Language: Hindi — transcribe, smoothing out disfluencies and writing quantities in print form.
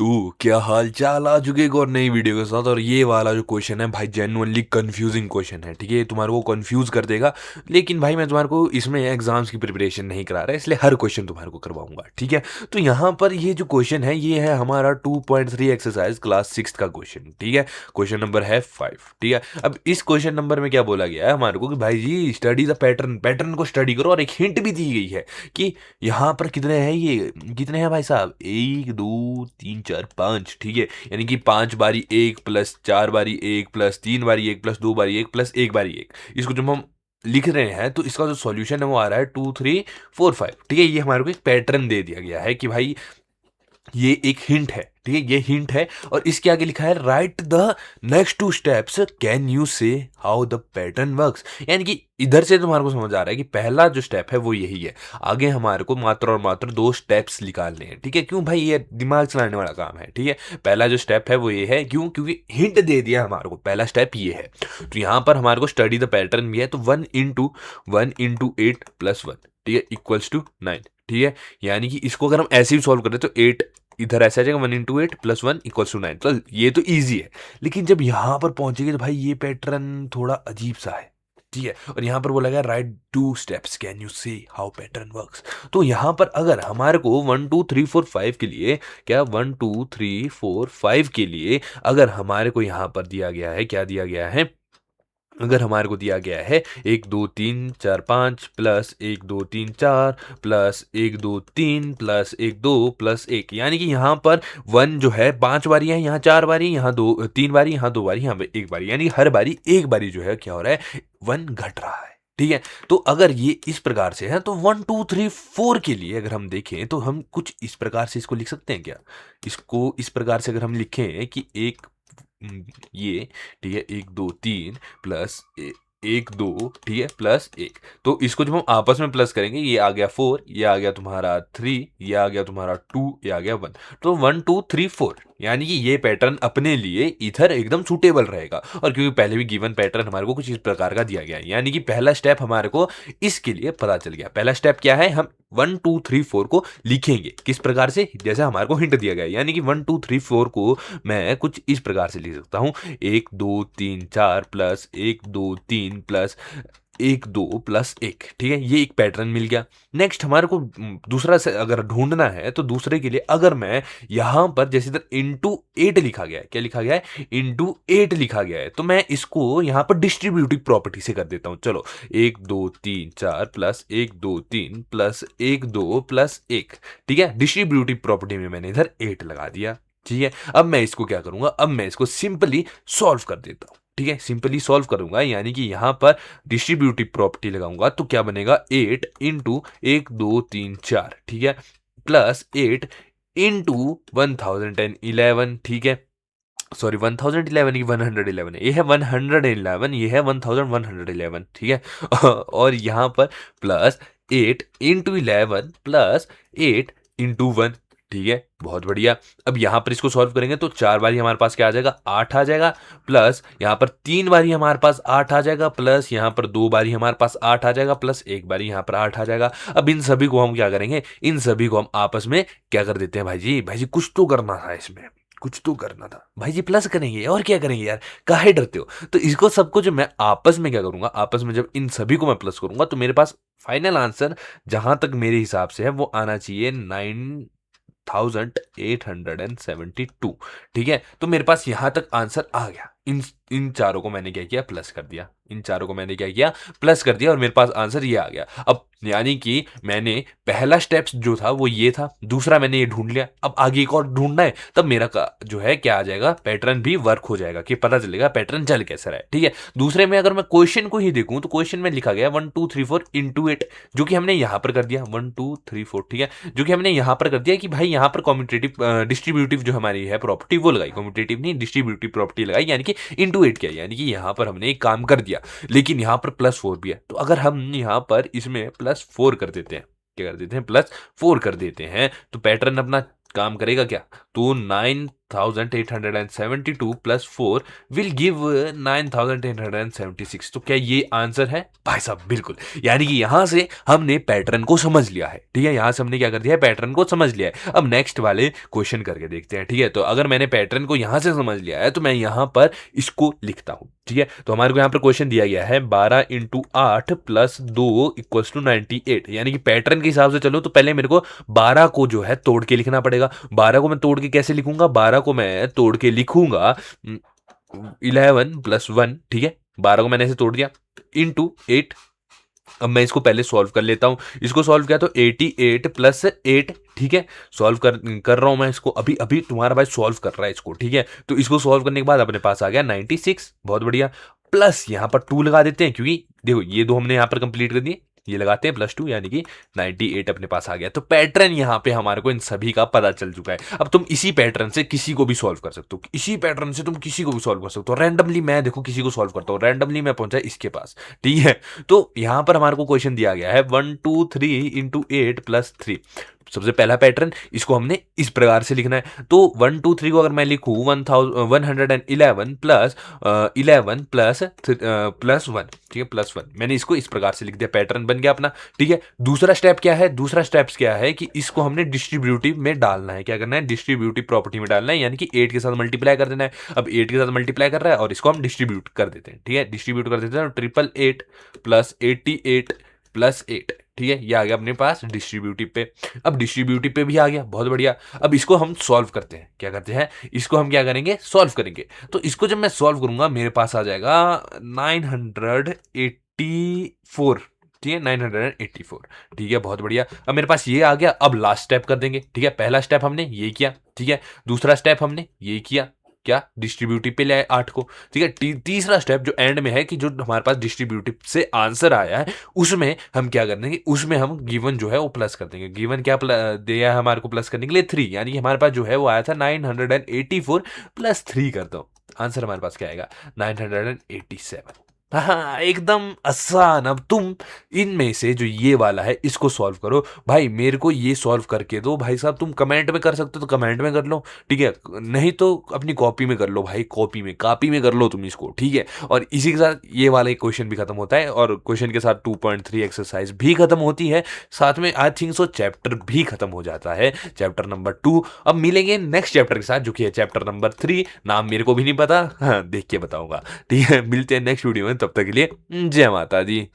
तो क्या हाल चाल, आ चुके एक और नई वीडियो के साथ। और ये वाला जो क्वेश्चन है भाई जेन्युइनली कंफ्यूजिंग क्वेश्चन है, ठीक है। ये तुम्हारे को कंफ्यूज कर देगा, लेकिन भाई मैं तुम्हारे को इसमें एग्जाम्स की प्रिपरेशन नहीं करा रहा, इसलिए हर क्वेश्चन तुम्हारे को करवाऊंगा, ठीक है। तो यहाँ पर ये जो क्वेश्चन है ये है हमारा 2.3 एक्सरसाइज क्लास 6 का क्वेश्चन, ठीक है। क्वेश्चन नंबर है 5, ठीक है। अब इस क्वेश्चन नंबर में क्या बोला गया है हमारे को कि भाई जी स्टडी द पैटर्न, पैटर्न को स्टडी करो। और एक हिंट भी दी गई है कि यहाँ पर कितने हैं, ये कितने हैं भाई साहब, 1 2 3 4 5, ठीक है। यानी कि 5 बारी 1 प्लस 4 बारी 1 प्लस 3 बारी 1 प्लस 2 बारी 1 प्लस 1 बारी 1। इसको जब हम लिख रहे हैं तो इसका जो सॉल्यूशन है वो आ रहा है 2 3 4 5, ठीक है। ये हमारे को एक पैटर्न दे दिया गया है कि भाई ये एक हिंट है, ठीक है, ये हिंट है। और इसके आगे लिखा है right the next 2 steps, can you से हाउ द पैटर्न वर्क्स। यानी कि इधर से तुम्हारे को समझ आ रहा है कि पहला जो स्टेप है वो यही है। आगे हमारे को मात्र और मात्र 2 स्टेप्स निकालने हैं, ठीक है। क्यों भाई, ये दिमाग चलाने वाला काम है, ठीक है। पहला जो स्टेप है वो ये है, क्यों, क्योंकि हिंट दे दिया हमारे को, पहला स्टेप ये है। तो यहाँ पर हमारे को स्टडी द पैटर्न भी है, तो 1 × 8 + 1, ठीक है, इक्वल्स टू 9, ठीक है। यानी कि इसको अगर हम ऐसे ही सॉल्व करें तो 8 इधर ऐसे आ जाएगा, 1 × 8 + 1 = 9। तो ये तो ईजी है, लेकिन जब यहाँ पर पहुंचेंगे तो भाई ये पैटर्न थोड़ा अजीब सा है, ठीक है। और यहाँ पर बोला गया राइट 2 स्टेप्स, कैन यू से हाउ पैटर्न वर्क्स। तो यहाँ पर अगर हमारे को 1 2 3 4 5 के लिए, क्या 1 2 3 4 5 के लिए अगर हमारे को यहाँ पर दिया गया है, क्या दिया गया है, अगर हमारे को दिया गया है 1 2 3 4 5 प्लस 1 2 3 4 प्लस 1 2 3 प्लस 1 2 प्लस 1, यानी कि यहाँ पर 1 जो है 5 बारी है, यहाँ 4 बारी, यहाँ 2 3 बारी, यहाँ 2 बारी, यहाँ पे 1 बारी, यानी हर बारी 1 बारी जो है क्या हो रहा है, 1 घट रहा है, ठीक है। तो अगर ये इस प्रकार से है तो 1 2 3 4 के लिए अगर हम देखें तो हम कुछ इस प्रकार से इसको लिख सकते हैं क्या। इसको इस प्रकार से अगर हम लिखें कि एक ये, ठीक है, 1 2 3 प्लस 1 2, ठीक है, प्लस 1। तो इसको जब हम आपस में प्लस करेंगे, ये आ गया 4, ये आ गया तुम्हारा 3, ये आ गया तुम्हारा 2, ये आ गया 1। तो 1 2 3 4, यानी कि ये पैटर्न अपने लिए इधर एकदम सूटेबल रहेगा। और क्योंकि पहले भी गिवन पैटर्न हमारे को कुछ इस प्रकार का दिया गया है, यानी कि पहला स्टेप हमारे को इसके लिए पता चल गया। पहला स्टेप क्या है, हम 1 2 3 4 को लिखेंगे किस प्रकार से, जैसे हमारे को हिंट दिया गया है। यानी कि 1 2 3 4 को मैं कुछ इस प्रकार से लिख सकता हूँ, 1 2 3 4 प्लस 1 2 3 प्लस 1 2 प्लस 1, ठीक है। ये एक पैटर्न मिल गया। नेक्स्ट हमारे को दूसरा से अगर ढूंढना है तो दूसरे के लिए अगर मैं यहाँ पर जैसे इधर इंटू 8 लिखा गया है, क्या लिखा गया है, इंटू 8 लिखा गया है, तो मैं इसको यहाँ पर डिस्ट्रीब्यूटिव प्रॉपर्टी से कर देता हूँ। चलो 1 2 3 4 प्लस 1 2 3 प्लस 1 2 प्लस 1, ठीक है। डिस्ट्रीब्यूटिव प्रॉपर्टी में मैंने इधर 8 लगा दिया, ठीक है। अब मैं इसको क्या करूंगा, अब मैं इसको सिंपली सॉल्व कर देता हूँ, ठीक है। सिंपली सॉल्व करूंगा, यानी कि यहाँ पर डिस्ट्रीब्यूटिव प्रॉपर्टी लगाऊंगा तो क्या बनेगा, 8 इंटू 1 2 3 4, ठीक है, प्लस 8 इंटू 1011, ठीक है। सॉरी 1011 की 111 है, ये है 111, ये है 1111, ठीक है। और यहाँ पर प्लस 8 इंटू 11 प्लस 8 इंटू 1, ठीक है, बहुत बढ़िया। अब यहाँ पर इसको सॉल्व करेंगे तो 4 बारी हमारे पास क्या आ जाएगा, 8 आ जाएगा, प्लस यहाँ पर 3 बारी हमारे पास 8 आ जाएगा, प्लस यहाँ पर 2 बारी हमारे पास 8 आ जाएगा, प्लस 1 बारी यहाँ पर 8 आ जाएगा। अब इन सभी को हम क्या करेंगे, इन सभी को हम आपस में क्या कर देते हैं, भाई जी, भाई जी कुछ तो करना था इसमें, कुछ तो करना था भाई जी, प्लस करेंगे और क्या करेंगे यार, काहे डरते हो। तो इसको सबको जो मैं आपस में क्या करूंगा, आपस में जब इन सभी को मैं प्लस करूंगा तो मेरे पास फाइनल आंसर जहां तक मेरे हिसाब से है वो आना चाहिए 9872, ठीक है। तो मेरे पास यहां तक आंसर आ गया। इन चारों को मैंने क्या किया, प्लस कर दिया, इन चारों को मैंने क्या किया, प्लस कर दिया, और मेरे पास आंसर ये आ गया। अब यानी कि मैंने पहला स्टेप्स जो था वो ये था, दूसरा मैंने ये ढूंढ लिया, अब आगे एक और ढूंढना है, तब मेरा जो है क्या आ जाएगा, पैटर्न भी वर्क हो जाएगा, कि पता चलेगा पैटर्न चल कैसा रहा है, ठीक है। दूसरे में अगर मैं क्वेश्चन को ही देखूं तो क्वेश्चन में लिखा गया 1 2 3 4 इंटू 8, जो कि हमने यहां पर कर दिया 1 2 3 4, ठीक है, जो कि हमने यहां पर कर दिया कि भाई यहां पर कॉम्यूटेटिव डिस्ट्रीब्यूटिव जो हमारी है प्रॉपर्टी वो लगाई, कॉम्यूटेटिव नहीं डिस्ट्रीब्यूटिव प्रॉपर्टी लगाई, यानी कि इंटू 8 किया, यानी कि यहां पर हमने एक काम कर दिया। लेकिन यहां पर +4 भी है, तो अगर हम यहां पर इसमें +4 कर देते हैं, क्या कर देते हैं, +4 कर देते हैं, तो पैटर्न अपना काम करेगा क्या, तो 6,872 प्लस 4 विल गिव 9,876। तो क्या ये आंसर है भाई साहब? बिल्कुल। यानी कि यहां से हमने पैटर्न को समझ लिया है, ठीक है, यहां से हमने क्या कर दिया है, पैटर्न को समझ लिया है। अब नेक्स्ट वाले क्वेश्चन करके देखते हैं, ठीक है। तो अगर मैंने पैटर्न को यहां से समझ लिया है तो मैं यहां पर इसको लिखता हूं, ठीक है। तो हमारे को यहाँ पर क्वेश्चन दिया गया है 12 इंटू 8 प्लस 2 इक्वल्स टू 98। यानी कि पैटर्न के हिसाब से चलो तो पहले मेरे को 12 को जो है तोड़ के लिखना पड़ेगा। 12 को मैं तोड़ के कैसे लिखूंगा? 12 को मैं तोड़ के लिखूंगा 11 प्लस 1, ठीक है। 12 को मैंने ऐसे तोड़ दिया इंटू 8। अब मैं इसको पहले सॉल्व कर लेता हूं। इसको सॉल्व किया तो 88 प्लस 8, ठीक है। सॉल्व कर रहा हूं मैं इसको, अभी अभी तुम्हारा भाई सॉल्व कर रहा है इसको, ठीक है। तो इसको सॉल्व करने के बाद अपने पास आ गया 96, बहुत बढ़िया। प्लस यहां पर 2 लगा देते हैं, क्योंकि देखो ये दो हमने यहां पर कंप्लीट कर दिए, ये लगाते हैं +2, यानी कि 98 अपने पास आ गया। तो पैटर्न यहां पे हमारे को इन सभी का पता चल चुका है। अब तुम इसी पैटर्न से किसी को भी सॉल्व कर सकते हो, इसी पैटर्न से तुम किसी को भी सॉल्व कर सकते हो। रैंडमली मैं देखो किसी को सॉल्व करता हूं, रैंडमली मैं पहुंचा इसके पास, ठीक है। तो यहां पर हमारे को क्वेश्चन दिया गया है 1 2 3 इंटू 8 प्लस 3। सबसे पहला पैटर्न, इसको हमने इस प्रकार से लिखना है। तो 1 2 3 को अगर मैं लिखूं 111 प्लस 11 प्लस 1, ठीक है, +1, मैंने इसको इस प्रकार से लिख दिया, पैटर्न बन गया अपना, ठीक है। दूसरा स्टेप क्या है? दूसरा स्टेप्स क्या है कि इसको हमने डिस्ट्रीब्यूटिव में डालना है। क्या करना है? डिस्ट्रीब्यूटिव प्रॉपर्टी में डालना है, यानी कि 8 के साथ मल्टीप्लाई कर देना है। अब 8 के साथ मल्टीप्लाई कर रहा है और इसको हम डिस्ट्रीब्यूट कर देते हैं, ठीक है। डिस्ट्रीब्यूट कर देते हैं 888 प्लस 88 प्लस 8, ठीक है। ये आ गया अपने पास डिस्ट्रीब्यूटिव पे। अब डिस्ट्रीब्यूटिव पे भी आ गया, बहुत बढ़िया। अब इसको हम सॉल्व करते हैं, क्या करते हैं, इसको हम क्या करेंगे, सॉल्व करेंगे। तो इसको जब मैं सॉल्व करूंगा मेरे पास आ जाएगा 984, ठीक है, 984, ठीक है, बहुत बढ़िया। अब मेरे पास ये आ गया। अब लास्ट स्टेप कर देंगे, ठीक है। पहला स्टेप हमने ये किया, ठीक है। दूसरा स्टेप हमने ये किया, क्या, डिस्ट्रीब्यूटिव पे ले आए 8 को, ठीक है। तीसरा स्टेप जो एंड में है कि जो हमारे पास डिस्ट्रीब्यूटिव से आंसर आया है उसमें हम क्या कर देंगे, उसमें हम गिवन जो है वो प्लस कर देंगे। गिवन क्या दिया है हमारे को प्लस करने के लिए? 3, यानी कि हमारे पास जो है वो आया था 984 प्लस 3 करता हूं, आंसर हमारे पास क्या आएगा? 987। हाँ, एकदम आसान। अब तुम इनमें से जो ये वाला है इसको सॉल्व करो। भाई मेरे को ये सॉल्व करके दो भाई साहब। तुम कमेंट में कर सकते हो तो कमेंट में कर लो, ठीक है, नहीं तो अपनी कॉपी में कर लो भाई, कॉपी में कर लो तुम इसको, ठीक है। और इसी के साथ ये वाला एक क्वेश्चन भी खत्म होता है और क्वेश्चन के साथ 2.3 एक्सरसाइज भी खत्म होती है। साथ में आई थिंक सो चैप्टर भी खत्म हो जाता है, चैप्टर नंबर 2। अब मिलेंगे नेक्स्ट चैप्टर के साथ जो कि है चैप्टर नंबर 3। नाम मेरे को भी नहीं पता, हाँ, देख के बताऊंगा, ठीक है। मिलते हैं नेक्स्ट वीडियो में, तब तक के लिए जय माता दी।